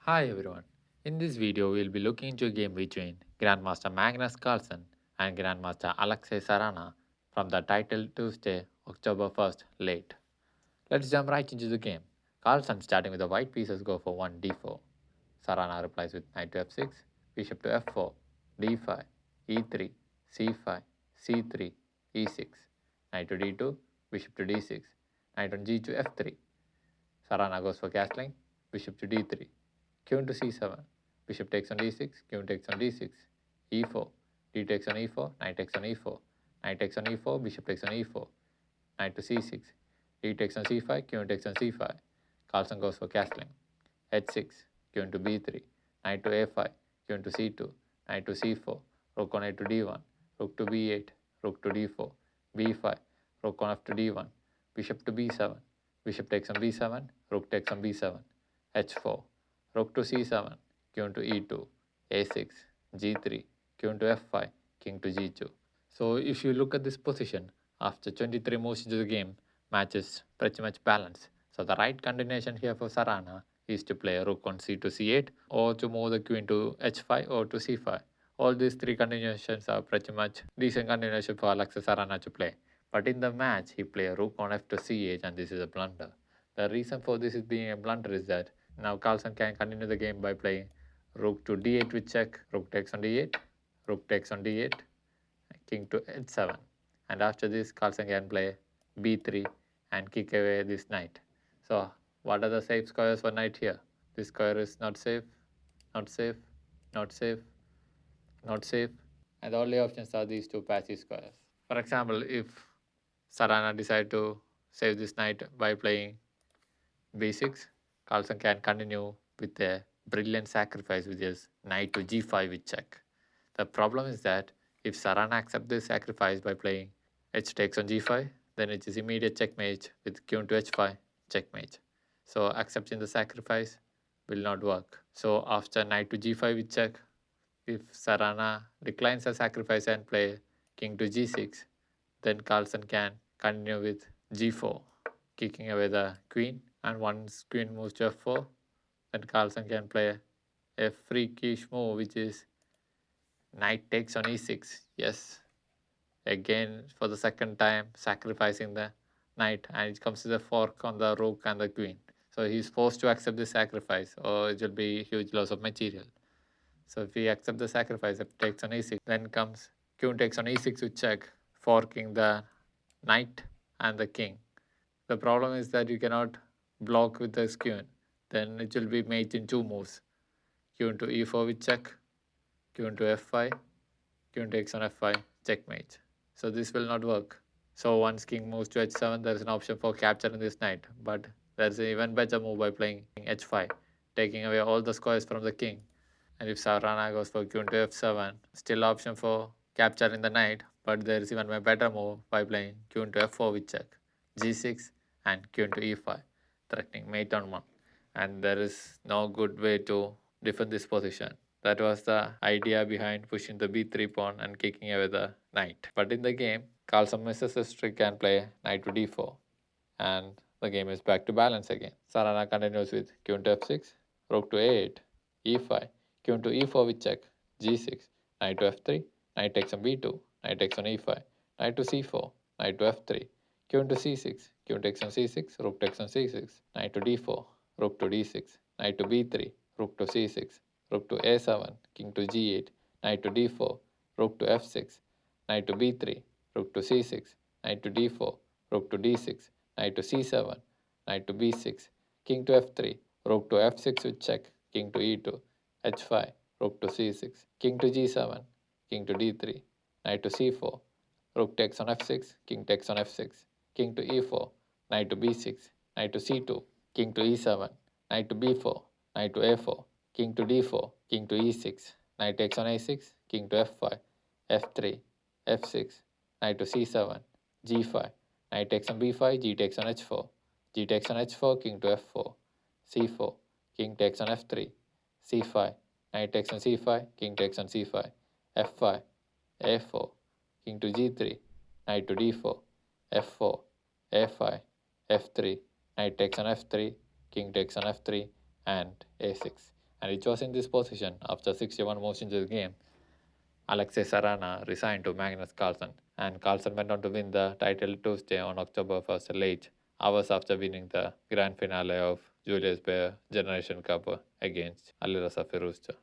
Hi everyone. In this video, we'll be looking into a game between Grandmaster Magnus Carlsen and Grandmaster Alexei Sarana from the title Tuesday, October 1st, late. Let's jump right into the game. Carlsen starting with the white pieces go for 1 d4. Sarana replies with knight to f6, bishop to f4, d5, e3, c5, c3, e6, knight to d2, bishop to d6, knight on g to f3. Sarana goes for castling, bishop to d3, q into c7, bishop takes on d6, q takes on d6, e4, d takes on e4, knight takes on e4, knight takes on e4, bishop takes on e4, knight to c6, d takes on c5, q takes on c5. Carlsen goes for castling, h6, q into b3, knight to a5, q into c2, knight to c4, rook on a to d1, rook to b8, rook to d4, b5, rook on f to d1, bishop to b7, bishop takes on b7, rook takes on b7, h4, rook to c7, q into e2, a6, g3, q into f5, king to g2. So if you look at this position, after 23 moves into the game, match is pretty much balanced. So the right continuation here for Sarana is to play rook on c to c8 or to move the queen to h5 or to c5. All these three continuations are pretty much decent continuation for Alexei Sarana to play. But in the match, he played rook on f to c8 and this is a blunder. The reason for this is being a blunder is that now Carlsen can continue the game by playing rook to d8 with check, rook takes on d8, rook takes on d8, king to h7. And after this, Carlsen can play b3 and kick away this knight. So what are the safe squares for knight here? This square is not safe, not safe, not safe, not safe. And the only options are these two passive squares. For example, if Sarana decide to save this knight by playing b6, Carlsen can continue with a brilliant sacrifice which is knight to g5 with check. The problem is that if Sarana accepts this sacrifice by playing h takes on g5, then it is immediate checkmate with q into h5, checkmate. So accepting the sacrifice will not work. So after knight to g5 with check, if Sarana declines the sacrifice and play king to g6, then Carlsen can continue with g4, kicking away the queen, and once queen moves to f4, then Carlsen can play a freakish move which is knight takes on e6. Yes, again for the second time sacrificing the knight, and it comes to the fork on the rook and the queen. So he's forced to accept the sacrifice or it will be huge loss of material. So if we accept the sacrifice, it takes on e6, then comes q takes on e6 with check, forking the knight and the king. The problem is that you cannot block with the queen. Then it will be mate in two moves. Q into e4 with check, q into f5, q takes on f5, checkmate. So this will not work. So once king moves to h7, there is an option for capturing this knight. But there's an even better move by playing h5, taking away all the squares from the king. And if Sarana goes for q into f7, still option for capturing the knight, but there is even a better move by playing q into f4 with check, g6 and q into e5, threatening mate on 1. And there is no good way to defend this position. That was the idea behind pushing the b3 pawn and kicking away the knight. But in the game, Carlsen misses his trick and play knight to d4. And the game is back to balance again. Sarana continues with q into f6, rook to a8, e5, q into e4 with check, g6, knight to f3, knight takes on b2, knight takes on e5, knight to c4, knight to f3, q into c6, q takes on c6, rook takes on c6, knight to d4, rook to d6, knight to b3, rook to c6, rook to a7, king to g8, knight to d4, rook to f6, knight to b3, rook to c6, knight to d4, rook to d6, knight to c7, knight to b6, king to f3, rook to f6 with check, king to e2, h5, rook to c6, king to g7, king to d3, knight to c4, rook takes on f6, king takes on f6, king to e4, knight to b6, knight to c2, king to e7, knight to b4, knight to a4, king to d4, king to e6, knight takes on a6, king to f5, f3, f6, knight to c7, g5, knight takes on b5, g takes on h4, g takes on h4, king to f4, c4, king takes on f3, c5, knight takes on c5, king takes on c5, f5, a4, king to g3, knight to d4, f4, a5, f3, knight takes on f3, king takes on f3, and a6. and it was in this position after 61 moves into the game. Alexei Sarana resigned to Magnus Carlsen, and Carlsen went on to win the title Tuesday on October 1st, late hours after winning the grand finale of Julius Baer Generation Cup against Alireza Firouzja.